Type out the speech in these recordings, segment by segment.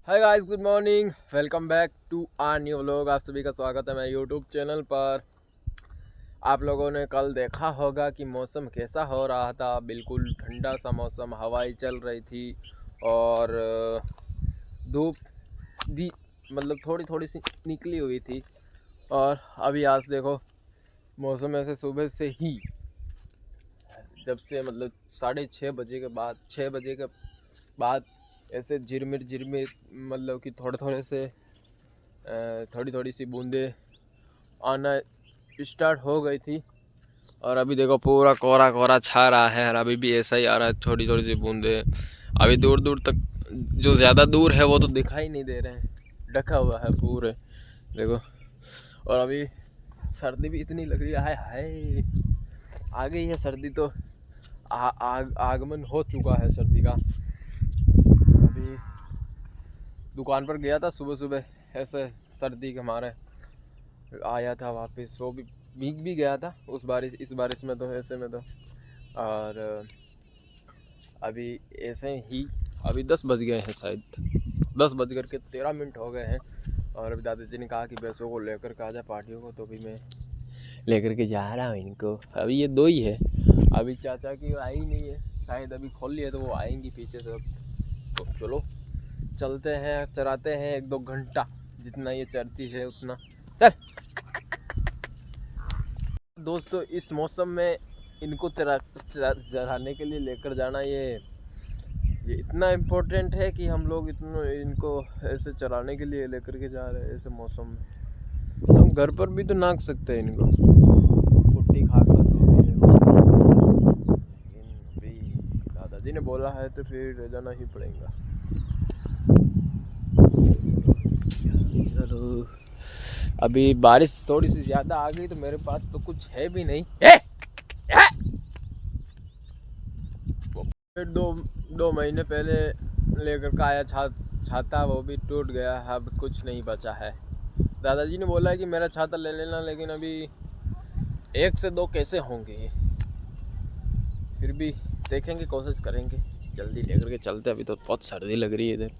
Hi guys, good morning. Welcome back to our new vlog. आप सभी का स्वागत है मेरे यूट्यूब चैनल पर। आप लोगों ने कल देखा होगा कि मौसम कैसा हो रहा था। बिल्कुल ठंडा सा मौसम, हवाएं चल रही थी और धूप दी मतलब थोड़ी थोड़ी सी निकली हुई थी। और अभी आज देखो, मौसम ऐसे सुबह से ही, जब से मतलब 6:30 बजे के बाद, 6 बजे के बाद ऐसे झिरमिर झिरमिर मतलब कि थोड़ी थोड़ी सी बूंदें आना स्टार्ट हो गई थी। और अभी देखो पूरा कोहरा कोहरा छा रहा है और अभी भी ऐसा ही आ रहा है, थोड़ी थोड़ी सी बूंदें। अभी दूर दूर तक, जो ज़्यादा दूर है वो तो दिखाई नहीं दे रहे हैं, ढका हुआ है पूरे, देखो। और अभी सर्दी भी इतनी लग रही है, हाय हाय, आ गई है सर्दी तो। आगमन हो चुका है सर्दी का। अभी दुकान पर गया था सुबह सुबह, ऐसे सर्दी के मारे आया था वापस, वो भी भीग भी गया था उस बारिश, इस बारिश में तो, ऐसे में तो। और अभी ऐसे ही अभी 10 बज गए हैं, शायद 10:13 हो गए हैं। और अभी दादाजी ने कहा कि भैंसों को लेकर के आ जा पार्टियों को, तो अभी मैं लेकर के जा रहा हूँ इनको। अभी ये दो ही है, अभी चाचा की आई नहीं है, शायद अभी खोल लिया तो वो आएंगी पीछे से। तो चलो चलते हैं, चराते हैं 1-2 घंटा, जितना ये चरती है उतना। चल दोस्तों, इस मौसम में इनको चराने के लिए लेकर जाना, ये इतना इम्पोर्टेंट है कि हम लोग इनको ऐसे चराने के लिए लेकर के जा रहे हैं ऐसे मौसम में। हम घर पर भी तो नाक सकते हैं इनको, कुट्टी खाकर जो भी है। लेकिन अभी दादाजी ने बोला है तो फिर ले जाना ही पड़ेगा। चलो, अभी बारिश थोड़ी सी ज़्यादा आ गई तो मेरे पास तो कुछ है भी नहीं। दो महीने पहले लेकर का आया छाता, वो भी टूट गया, अब कुछ नहीं बचा है। दादाजी ने बोला है कि मेरा छाता ले लेना, लेकिन अभी 1 से 2 कैसे होंगे, फिर भी देखेंगे, कोशिश करेंगे, जल्दी लेकर के चलते। अभी तो बहुत सर्दी लग रही है इधर।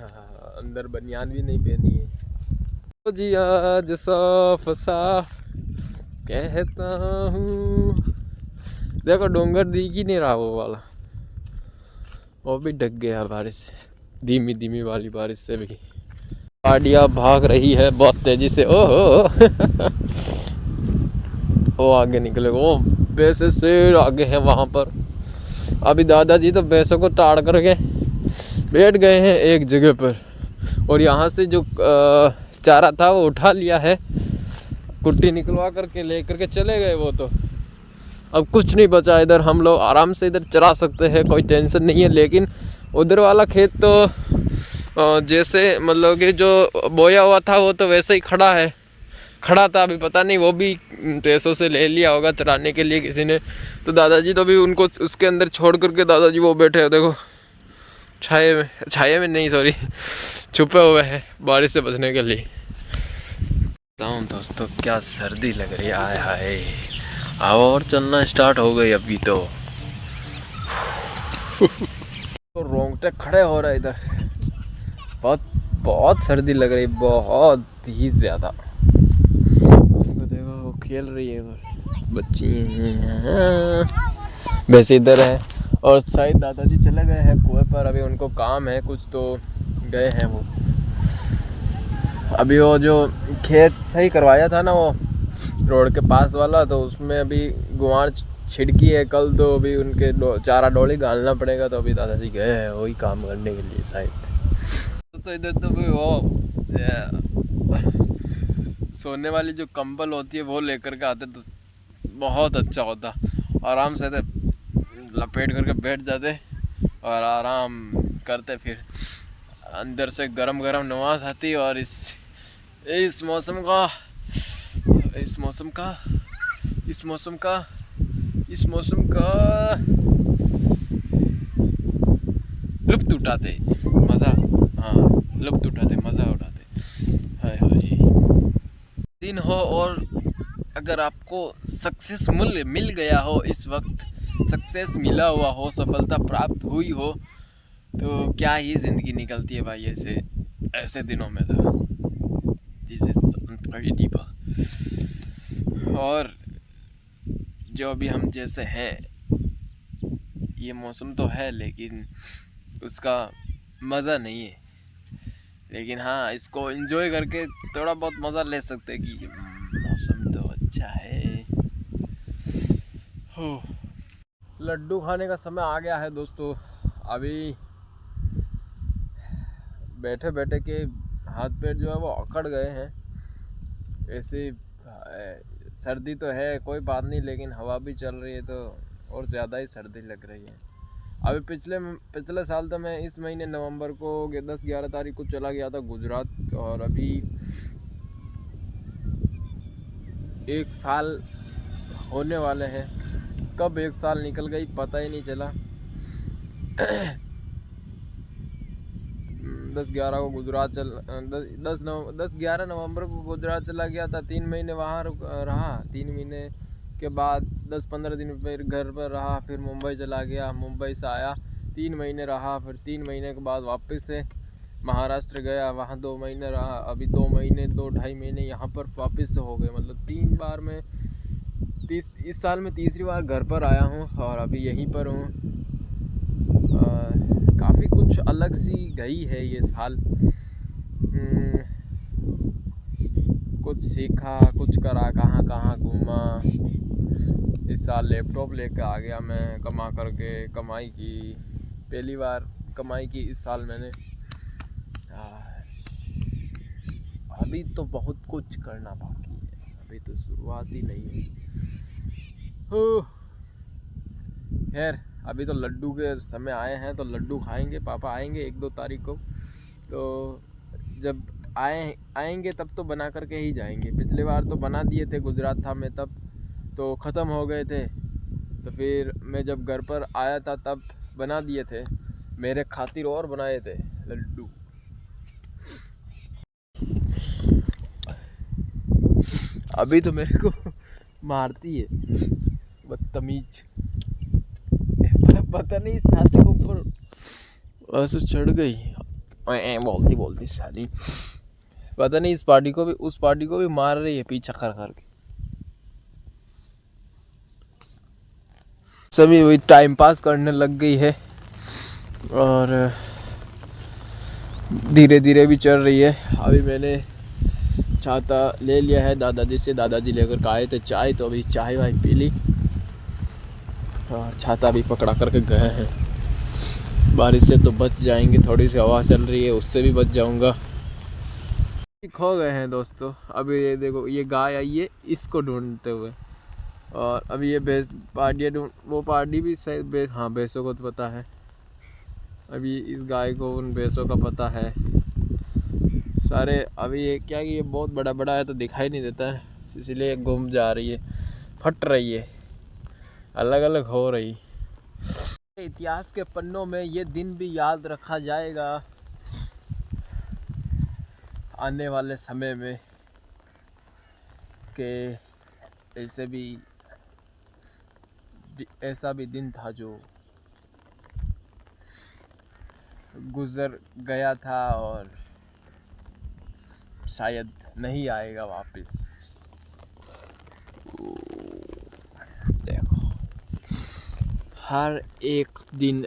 हाँ, अंदर बनियान भी नहीं पहनी है। तो जी आज साफ साफ कहता हूँ, देखो डोंगर दिख ही नहीं रहा वो वाला, वो भी ढक गया बारिश से, धीमी धीमी वाली बारिश से भी। गाड़ियाँ भाग रही है बहुत तेजी से, ओहो वो आगे निकले, वो भैंसे से आगे हैं वहाँ पर। अभी दादाजी तो भैंसों को ताड़ करके बैठ गए हैं एक जगह पर, और यहाँ से जो चारा था वो उठा लिया है, कुट्टी निकलवा करके ले करके चले गए वो तो। अब कुछ नहीं बचा इधर, हम लोग आराम से इधर चरा सकते हैं, कोई टेंशन नहीं है। लेकिन उधर वाला खेत तो जैसे मतलब कि जो बोया हुआ था वो तो वैसे ही खड़ा था। अभी पता नहीं, वो भी पैसों से ले लिया होगा चराने के लिए किसी ने। तो दादाजी तो भी उनको उसके अंदर छोड़ करके दादाजी वो बैठे हैं, देखो छाये में नहीं, सॉरी, छुपे हुए हैं बारिश से बचने के लिए। बताऊँ दोस्तों, क्या सर्दी लग रही है, आय हाय। और चलना स्टार्ट हो गई अभी तो रोंगटे खड़े हो रहे इधर, बहुत बहुत सर्दी लग रही, बहुत ही ज़्यादा। तो देखो वो खेल रही है इधर, बच्ची वैसे इधर है। और शायद दादाजी चले गए हैं कुएं पर, अभी उनको काम है कुछ, तो गए हैं वो। अभी वो जो खेत सही करवाया था ना, वो रोड के पास वाला, तो उसमें अभी गुआर छिड़की है कल, तो अभी उनके चारा डोली डालना पड़ेगा। तो अभी दादाजी गए हैं वही काम करने के लिए शायद। तो इधर तो भी वो सोने वाली जो कंबल होती है वो लेकर के आते तो बहुत अच्छा होता, आराम से लपेट करके बैठ जाते और आराम करते, फिर अंदर से गरम गरम नमाज आती। और इस मौसम का लुत्फ उठाते, मज़ा, हाँ, लुत्फ उठाते, मज़ा उठाते। हाय हाय दिन हो, और अगर आपको सक्सेस मिल गया हो, इस वक्त सक्सेस मिला हुआ हो, सफलता प्राप्त हुई हो, तो क्या ही ज़िंदगी निकलती है भाई ऐसे ऐसे दिनों में तो। This is unpredictable. और जो अभी हम जैसे हैं, ये मौसम तो है लेकिन उसका मज़ा नहीं है। लेकिन हाँ, इसको एंजॉय करके थोड़ा बहुत मज़ा ले सकते हैं कि मौसम तो अच्छा है। हो, लड्डू खाने का समय आ गया है दोस्तों। अभी बैठे बैठे के हाथ पैर जो है वो अकड़ गए हैं। ऐसे सर्दी तो है कोई बात नहीं, लेकिन हवा भी चल रही है तो और ज़्यादा ही सर्दी लग रही है। अभी पिछले साल तो मैं इस महीने नवंबर को 10-11 तारीख को चला गया था गुजरात, और अभी 1 साल होने वाले हैं। कब 1 साल निकल गई पता ही नहीं चला। 10-11 को गुजरात 10-11 नवंबर को गुजरात चला गया था। 3 महीने वहाँ रहा। 3 महीने के बाद 10-15 दिन फिर घर पर रहा। फिर मुंबई चला गया, मुंबई से आया, 3 महीने रहा। फिर 3 महीने के बाद वापस से महाराष्ट्र गया, वहाँ 2 महीने रहा। अभी 2-2.5 महीने यहाँ पर वापस से हो गए। मतलब 3 बार मैं इस साल में तीसरी बार घर पर आया हूँ और अभी यहीं पर हूँ। काफ़ी कुछ अलग सी गई है ये साल। कुछ सीखा, कुछ करा, कहाँ कहाँ घूमा। इस साल लैपटॉप लेकर आ गया मैं, कमा करके कमाई की, पहली बार कमाई की इस साल मैंने। अभी तो बहुत कुछ करना बाकी है, अभी तो शुरुआत ही नहीं है। खैर, अभी तो लड्डू के समय आए हैं तो लड्डू खाएंगे। पापा आएंगे 1-2 तारीख को, तो जब आएंगे तब तो बना करके ही जाएंगे। पिछली बार तो बना दिए थे, गुजरात था मैं तब, तो ख़त्म हो गए थे। तो फिर मैं जब घर पर आया था तब बना दिए थे, मेरे खातिर और बनाए थे लड्डू। अभी तो मेरे को मारती है, बदतमीज। पता नहीं इस छाती के ऊपर ऐसे चढ़ गई, बोलती शादी। पता नहीं उस पार्टी को भी मार रही है पीछा कर करके। सभी वही टाइम पास करने लग गई है और धीरे धीरे भी चल रही है। अभी मैंने छाता ले लिया है दादाजी से, दादाजी लेकर आए थे चाय, तो अभी चाय वाय पी ली और छाता भी पकड़ा करके गए हैं। बारिश से तो बच जाएंगे, थोड़ी सी हवा चल रही है उससे भी बच जाऊंगा। खो गए हैं दोस्तों। अभी ये देखो, ये गाय आई है इसको ढूंढते हुए, और अभी ये भैंस पार्टियाँ वो पार्टी भी शायद हाँ भैंसों को तो पता है। अभी इस गाय को उन भैंसों का पता है सारे। अभी ये क्या कि ये बहुत बड़ा बड़ा है तो दिखाई नहीं देता है, इसलिए घूम जा रही है, फट रही है, अलग अलग हो रही। इतिहास के पन्नों में ये दिन भी याद रखा जाएगा आने वाले समय में कि ऐसा भी दिन था जो गुजर गया था और शायद नहीं आएगा वापस। देखो, हर एक दिन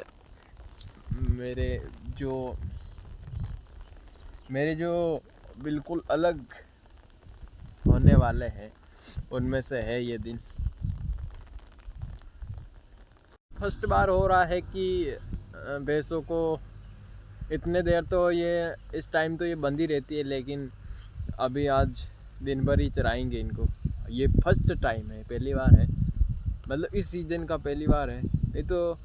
मेरे जो बिल्कुल अलग होने वाले हैं उनमें से है ये दिन। फर्स्ट बार हो रहा है कि भैंसों को इतने देर तो ये इस टाइम तो ये बंद ही रहती है, लेकिन अभी आज दिन भर ही चराएंगे इनको। ये फर्स्ट टाइम है, पहली बार है, मतलब इस सीज़न का पहली बार है। नहीं तो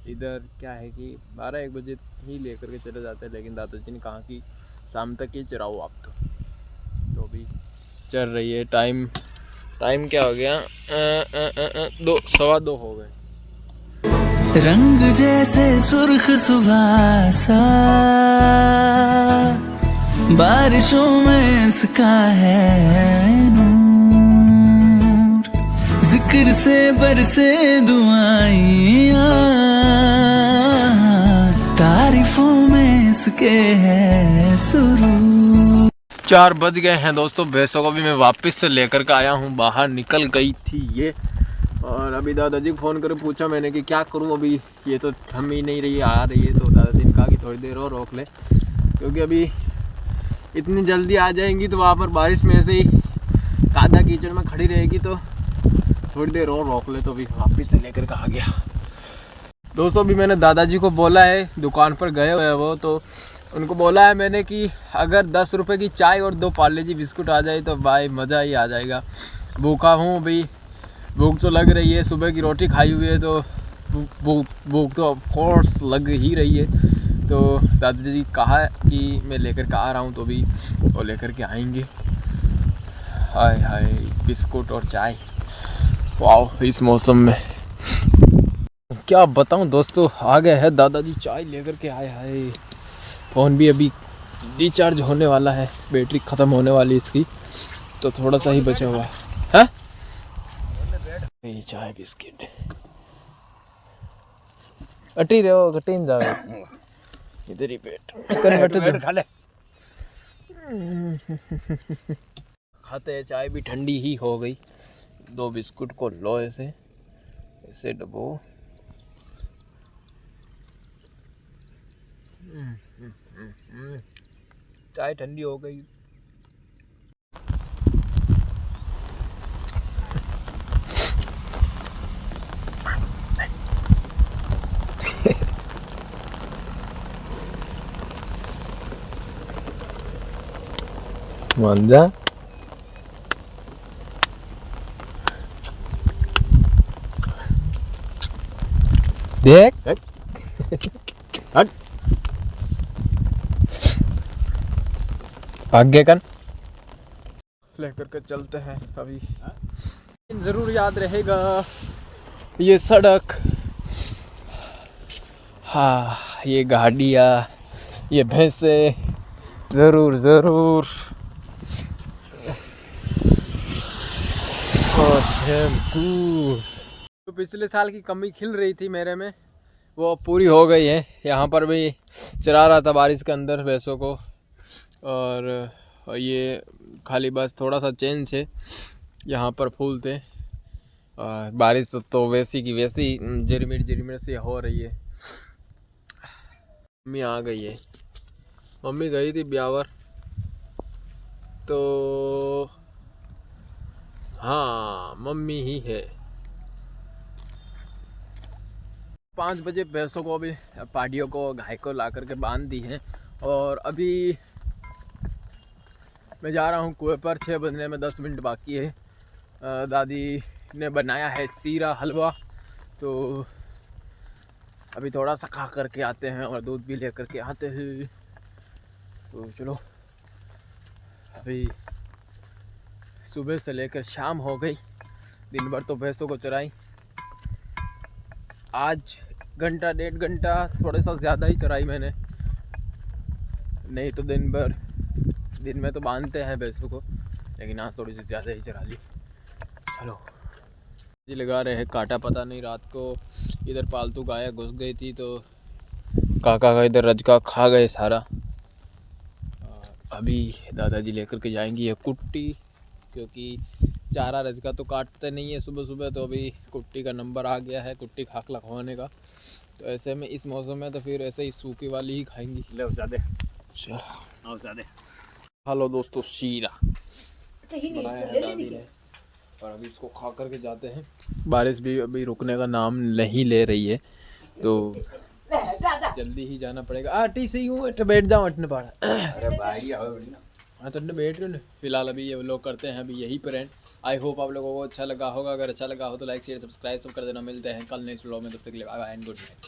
इधर क्या है कि 12-1 बजे ही लेकर के चले जाते हैं, लेकिन दादाजी ने कहा कि शाम तक ही चराओ आप तो अभी चल रही है। टाइम क्या हो गया? 2-2:15 हो गए। रंग जैसे सुर्ख सुबह सा, बारिशों में इसका है नूर, जिक्र से बरसे दुआएं इसके है शुरू। 4 बज गए हैं दोस्तों। भैंसों को भी मैं वापस से लेकर के आया हूँ। बाहर निकल गई थी ये, और अभी दादाजी को फ़ोन कर पूछा मैंने कि क्या करूँ अभी, ये तो थम ही नहीं रही, आ रही है। तो दादाजी ने कहा कि थोड़ी देर और रोक ले, क्योंकि अभी इतनी जल्दी आ जाएंगी तो वहाँ पर बारिश में ऐसे ही कादा कीचड़ में खड़ी रहेगी, तो थोड़ी देर और रोक ले। तो अभी वापस से लेकर के आ गया दोस्तों। अभी मैंने दादाजी को बोला है, दुकान पर गए हुए हैं वो, तो उनको बोला है मैंने कि अगर 10 रुपये की चाय और 2 पार्ले जी बिस्कुट आ जाए तो भाई मज़ा ही आ जाएगा। भूखा हूँ भाई, भूख तो लग रही है, सुबह की रोटी खाई हुई है, तो भूख तो ऑफ कोर्स लग ही रही है। तो दादाजी कहा कि मैं लेकर के आ रहा हूँ, तो अभी वो लेकर के आएंगे। हाय हाय, बिस्कुट और चाय, वाह इस मौसम में क्या बताऊँ दोस्तों। आ गए हैं दादाजी, चाय लेकर के आए। हाय, फ़ोन भी अभी रिचार्ज होने वाला है, बैटरी ख़त्म होने वाली इसकी, तो थोड़ा सा ही बचा हुआ है। ये चाय बिस्किट अटी रहो, कटीन जाओ इधर ही पेट खा ले। खाते हैं, चाय भी ठंडी ही हो गई। 2 बिस्कुट को लो ऐसे ऐसे डबो। चाय ठंडी हो गई। मान जा, देख हट आगे कन लेकर के चलते हैं। अभी जरूर याद रहेगा ये सड़क, हाँ ये गाड़ियाँ, ये भैंसे, ज़रूर ज़रूर। तो पिछले साल की कमी खिल रही थी मेरे में, वो पूरी हो गई है। यहाँ पर भी चरा रहा था बारिश के अंदर भैंसों को, और ये खाली बस थोड़ा सा चेंज है, यहाँ पर फूल थे। और बारिश तो वैसी की वैसी झिरमिर से हो रही है। मम्मी आ गई है, मम्मी गई थी ब्यावर, तो हाँ मम्मी ही है। 5 बजे भैंसों को अभी पाडियों को गाय को ला करके बांध दी है, और अभी मैं जा रहा हूँ कुएं पर। 6 बजने में 10 मिनट बाकी है। दादी ने बनाया है सीरा हलवा, तो अभी थोड़ा सा खा करके आते हैं और दूध भी लेकर के आते हैं। तो चलो, अभी सुबह से लेकर शाम हो गई, दिन भर तो भैंसों को चराई। आज घंटा 1.5 घंटा थोड़ा सा ज़्यादा ही चराई मैंने, नहीं तो दिन में तो बांधते हैं भैंसों को, लेकिन आज थोड़ी सी ज़्यादा ही चरा ली। चलो जी, लगा रहे हैं काटा, पता नहीं रात को इधर पालतू गाय घुस गई थी, तो काका का इधर रजका खा गए सारा। अभी दादाजी लेकर के जाएंगी ये कुट्टी, क्योंकि चारा रजका तो काटते नहीं है सुबह सुबह, तो अभी कुट्टी का नंबर आ गया है, कुट्टी खाकला खवाने का। तो ऐसे में इस मौसम में तो फिर ऐसे ही सूखी वाली ही खाएंगी। हेलो दोस्तों, शीरा बनाया है दादी ने, और अभी इसको खा करके जाते हैं। बारिश भी अभी रुकने का नाम नहीं ले रही है, तो जल्दी ही जाना पड़ेगा। टी से यूँ बैठ जाओ, अटने पड़ा। अरे भाई हाँ तो बैठ रहे हो। फिलहाल अभी ये लोग करते हैं अभी यहीं पर एंड। आई होप आप लोगों को अच्छा लगा होगा। अगर अच्छा लगा हो तो लाइक शेयर सब्सक्राइब सब कर देना। मिलते हैं कल नेक्स्ट व्लॉग में, तब तक के लिए bye bye and good night.